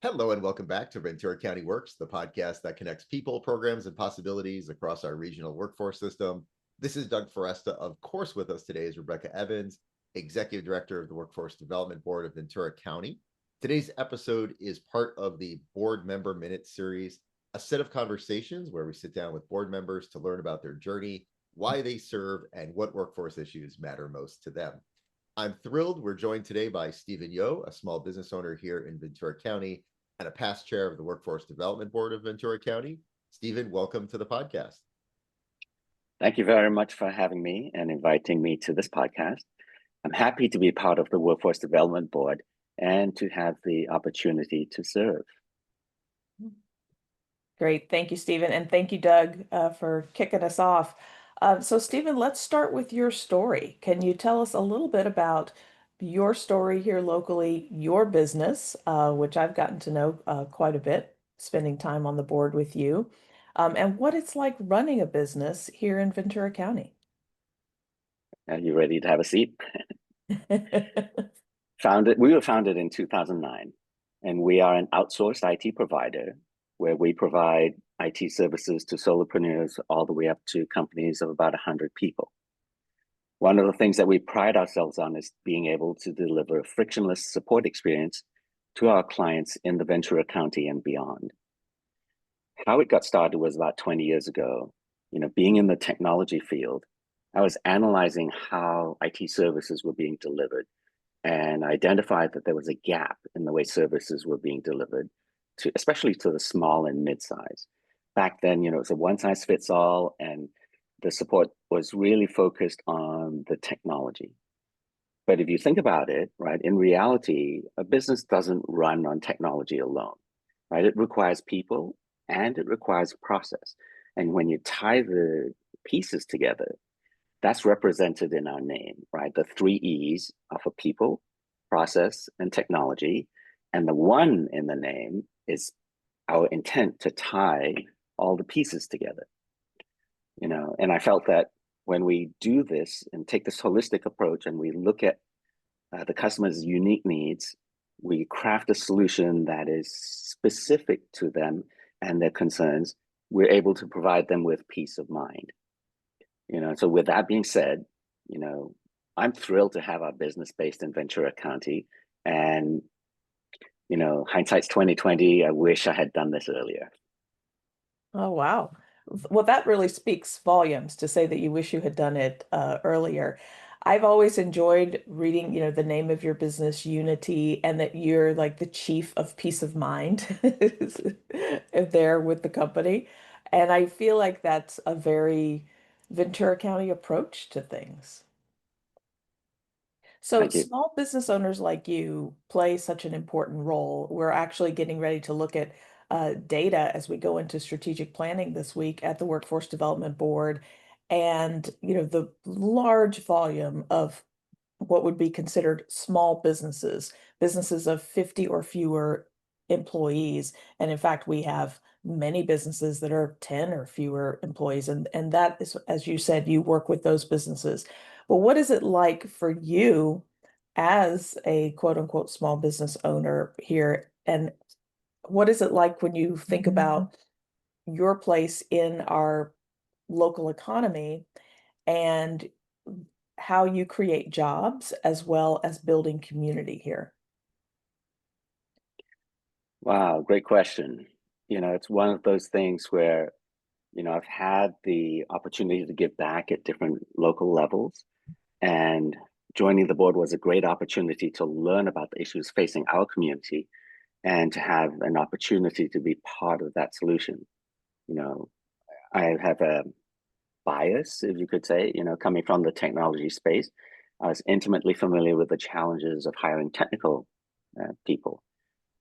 Hello and welcome back to Ventura County Works, the podcast that connects people, programs, and possibilities across our regional workforce system. This is Doug Foresta. Of course, with us today is Rebecca Evans, Executive Director of the Workforce Development Board of Ventura County. Today's episode is part of the Board Member Minute series, a set of conversations where we sit down with board members to learn about their journey, why they serve, and what workforce issues matter most to them. I'm thrilled we're joined today by Stephen Yeoh, a small business owner here in Ventura County and a past chair of the Workforce Development Board of Ventura County. Stephen, welcome to the podcast. Thank you very much for having me and inviting me to this podcast. I'm happy to be part of the Workforce Development Board and to have the opportunity to serve. Great. Thank you, Stephen. And thank you, Doug, for kicking us off. So, Stephen, let's start with your story. Can you tell us a little bit about your story here locally, your business, which I've gotten to know quite a bit, spending time on the board with you, and what it's like running a business here in Ventura County? Are you ready to have a seat? We were founded in 2009, and we are an outsourced IT provider where we provide IT services to solopreneurs all the way up to companies of about 100 people. One of the things that we pride ourselves on is being able to deliver a frictionless support experience to our clients in the Ventura County and beyond. How it got started was about 20 years ago. Being in the technology field, I was analyzing how IT services were being delivered and identified that there was a gap in the way services were being delivered, especially to the small and mid-size. Back then, it was a one-size-fits-all, and the support was really focused on the technology. But if you think about it, right, in reality, a business doesn't run on technology alone, right? It requires people and it requires process. And when you tie the pieces together, that's represented in our name, right? The 3 E's are for people, process, and technology. And the one in the name is our intent to tie all the pieces together. And I felt that when we do this and take this holistic approach and we look at the customer's unique needs, we craft a solution that is specific to them and their concerns, we're able to provide them with peace of mind. So with that being said, I'm thrilled to have our business based in Ventura County. And, hindsight's 2020, I wish I had done this earlier. Oh, wow. Well, that really speaks volumes to say that you wish you had done it earlier. I've always enjoyed reading, the name of your business, Unity, and that you're like the chief of peace of mind there with the company. And I feel like that's a very Ventura County approach to things. So Thank you. small business owners like you play such an important role. We're actually getting ready to look at data as we go into strategic planning this week at the Workforce Development Board, and the large volume of what would be considered small businesses, businesses of 50 or fewer employees. And in fact, we have many businesses that are 10 or fewer employees. And that is, as you said, you work with those businesses. But what is it like for you as a quote unquote small business owner here? And what is it like when you think about your place in our local economy and how you create jobs as well as building community here? Wow, great question. It's one of those things where, I've had the opportunity to give back at different local levels, and joining the board was a great opportunity to learn about the issues facing our community and to have an opportunity to be part of that solution. I have a bias, if you could say, coming from the technology space. I was intimately familiar with the challenges of hiring technical people,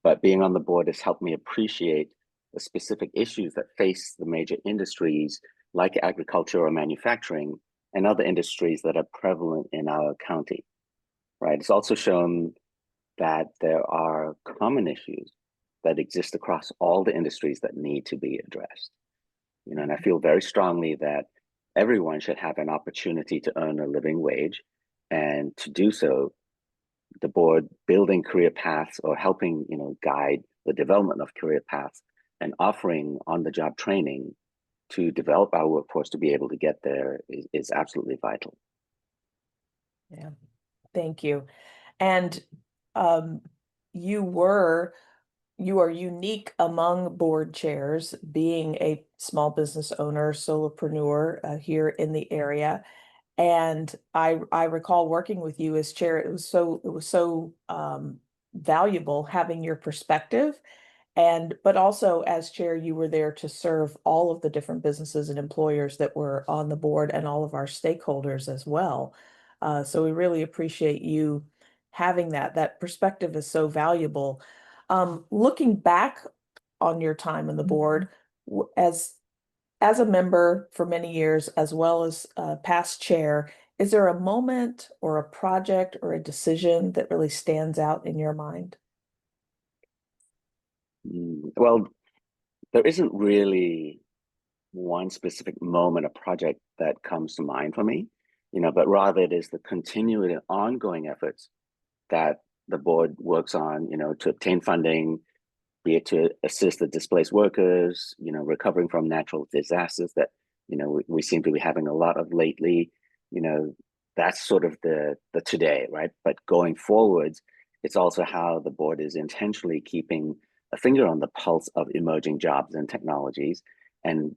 but being on the board has helped me appreciate the specific issues that face the major industries like agriculture or manufacturing and other industries that are prevalent in our county, right? It's also shown that there are common issues that exist across all the industries that need to be addressed. And I feel very strongly that everyone should have an opportunity to earn a living wage, and to do so, the board building career paths or helping, guide the development of career paths, and offering on-the-job training to develop our workforce to be able to get there is absolutely vital. Yeah, thank you. And um, you are unique among board chairs, being a small business owner, solopreneur here in the area. And I recall working with you as chair. It was so valuable having your perspective. But also as chair, you were there to serve all of the different businesses and employers that were on the board and all of our stakeholders as well. So we really appreciate you having that. That perspective is so valuable. Looking back on your time on the board, as a member for many years, as well as past chair, is there a moment or a project or a decision that really stands out in your mind? Well, there isn't really one specific moment or project that comes to mind for me, but rather it is the continued and ongoing efforts that the board works on, to obtain funding, be it to assist the displaced workers, recovering from natural disasters that, we seem to be having a lot of lately. That's sort of the today, right? But going forwards, it's also how the board is intentionally keeping a finger on the pulse of emerging jobs and technologies and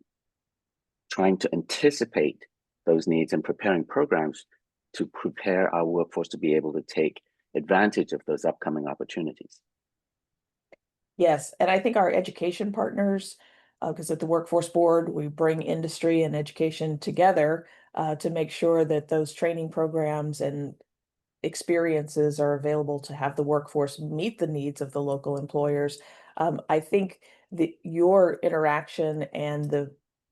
trying to anticipate those needs and preparing programs to prepare our workforce to be able to take advantage of those upcoming opportunities. Yes, and I think our education partners, because at the Workforce Board, we bring industry and education together to make sure that those training programs and experiences are available to have the workforce meet the needs of the local employers. I think that your interaction and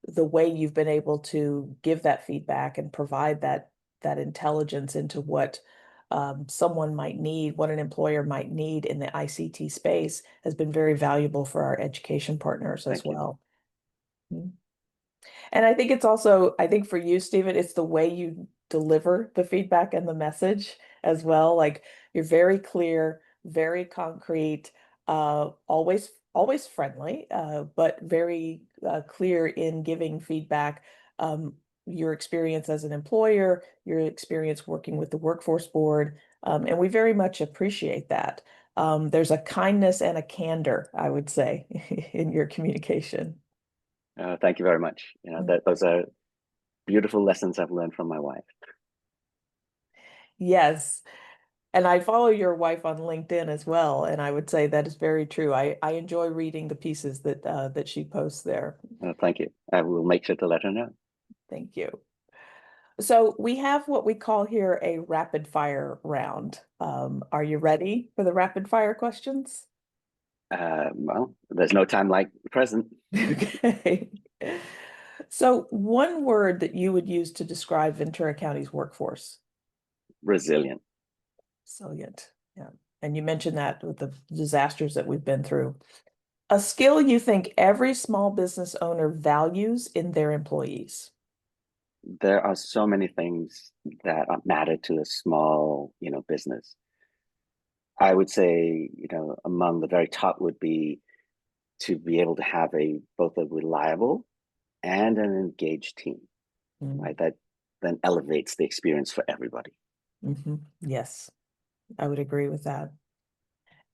the way you've been able to give that feedback and provide that intelligence into what someone might need, what an employer might need in the ICT space has been very valuable for our education partners as Thank you. well. And I think it's also, I think for you, Stephen, it's the way you deliver the feedback and the message as well. Like you're very clear, very concrete, always friendly, but very clear in giving feedback. Your experience as an employer, your experience working with the Workforce Board, and we very much appreciate that. There's a kindness and a candor, I would say, in your communication. Thank you very much. Those are beautiful lessons I've learned from my wife. Yes. And I follow your wife on LinkedIn as well, and I would say that is very true. I enjoy reading the pieces that she posts there. Thank you. I will make sure to let her know. Thank you. So we have what we call here a rapid fire round. Are you ready for the rapid fire questions? Well, there's no time like the present. Okay. So one word that you would use to describe Ventura County's workforce? Resilient. Resilient. Yeah. And you mentioned that with the disasters that we've been through. A skill you think every small business owner values in their employees? There are so many things that matter to a small, business. I would say, among the very top would be to be able to have both a reliable and an engaged team, right? That then elevates the experience for everybody. Yes, I would agree with that.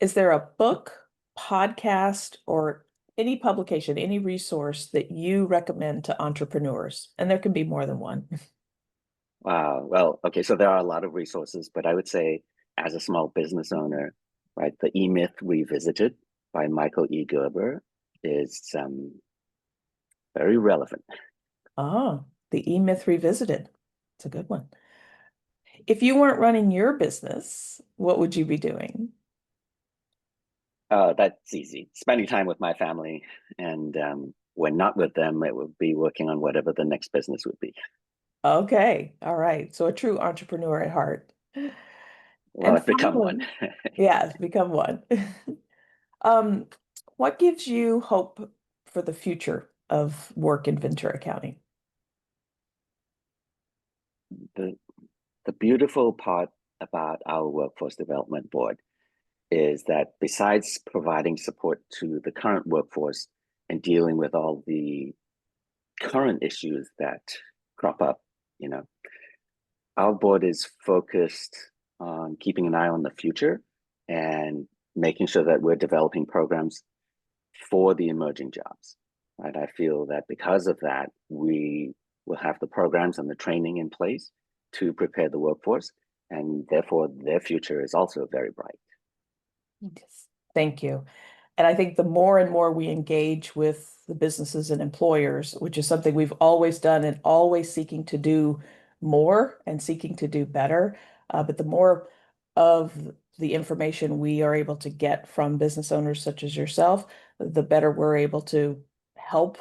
Is there a book, podcast, or any publication, any resource that you recommend to entrepreneurs? And there can be more than one. Wow. Well, okay. So there are a lot of resources, but I would say as a small business owner, right, the E-Myth Revisited by Michael E. Gerber is very relevant. Oh, the E-Myth Revisited. It's a good one. If you weren't running your business, what would you be doing? That's easy. Spending time with my family, and when not with them, it would be working on whatever the next business would be. Okay. All right. So a true entrepreneur at heart. Well, And I've become one. finally, yeah, become one. Um, what gives you hope for the future of work in Ventura County? The beautiful part about our workforce development board is that besides providing support to the current workforce and dealing with all the current issues that crop up, our board is focused on keeping an eye on the future and making sure that we're developing programs for the emerging jobs, right? I feel that because of that, we will have the programs and the training in place to prepare the workforce, and therefore their future is also very bright. Yes. Thank you. And I think the more and more we engage with the businesses and employers, which is something we've always done and always seeking to do more and seeking to do better, but the more of the information we are able to get from business owners such as yourself, the better we're able to help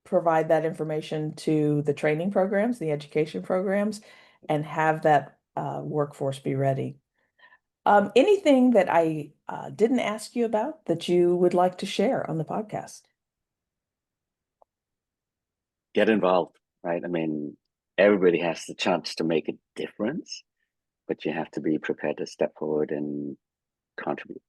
provide that information to the training programs, the education programs, and have that workforce be ready. Anything that I didn't ask you about that you would like to share on the podcast? Get involved, right? I mean, everybody has the chance to make a difference, but you have to be prepared to step forward and contribute.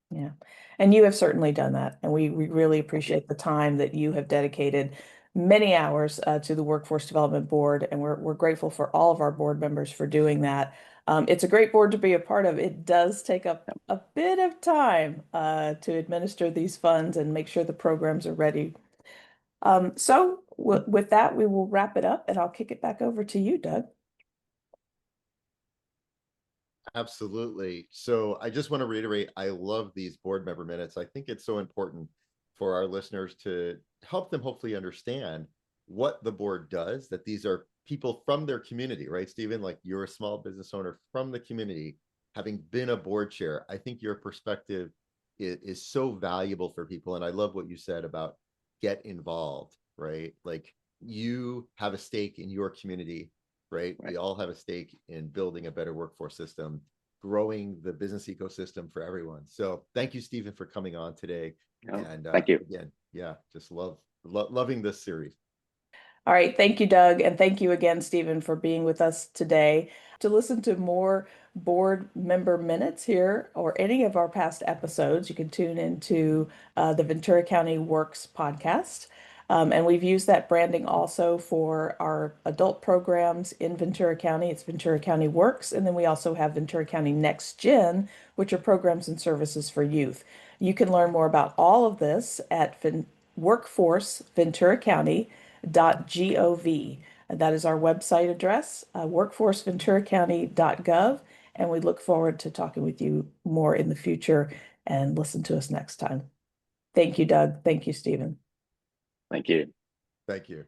Yeah, and you have certainly done that, and we really appreciate the time that you have dedicated many hours to the Workforce Development Board, and we're grateful for all of our board members for doing that. It's a great board to be a part of. It does take up a bit of time to administer these funds and make sure the programs are ready. So with that, we will wrap it up, and I'll kick it back over to you, Doug. Absolutely. So I just want to reiterate, I love these board member minutes. I think it's so important for our listeners to help them hopefully understand what the board does, that these are people from their community, right, Stephen? Like, you're a small business owner from the community, having been a board chair. I think your perspective is so valuable for people. And I love what you said about get involved, right? Like, you have a stake in your community, right? We all have a stake in building a better workforce system, growing the business ecosystem for everyone. So thank you, Stephen, for coming on today. And thank you. Again, yeah, just loving this series. All right. Thank you, Doug. And thank you again, Stephen, for being with us today. To listen to more board member minutes here or any of our past episodes, you can tune into the Ventura County Works podcast. And we've used that branding also for our adult programs in Ventura County. It's Ventura County Works. And then we also have Ventura County Next Gen, which are programs and services for youth. You can learn more about all of this at Workforce Ventura County .gov. That is our website address, workforceventuracounty.gov. And we look forward to talking with you more in the future, and listen to us next time. Thank you, Doug. Thank you, Stephen. Thank you. Thank you.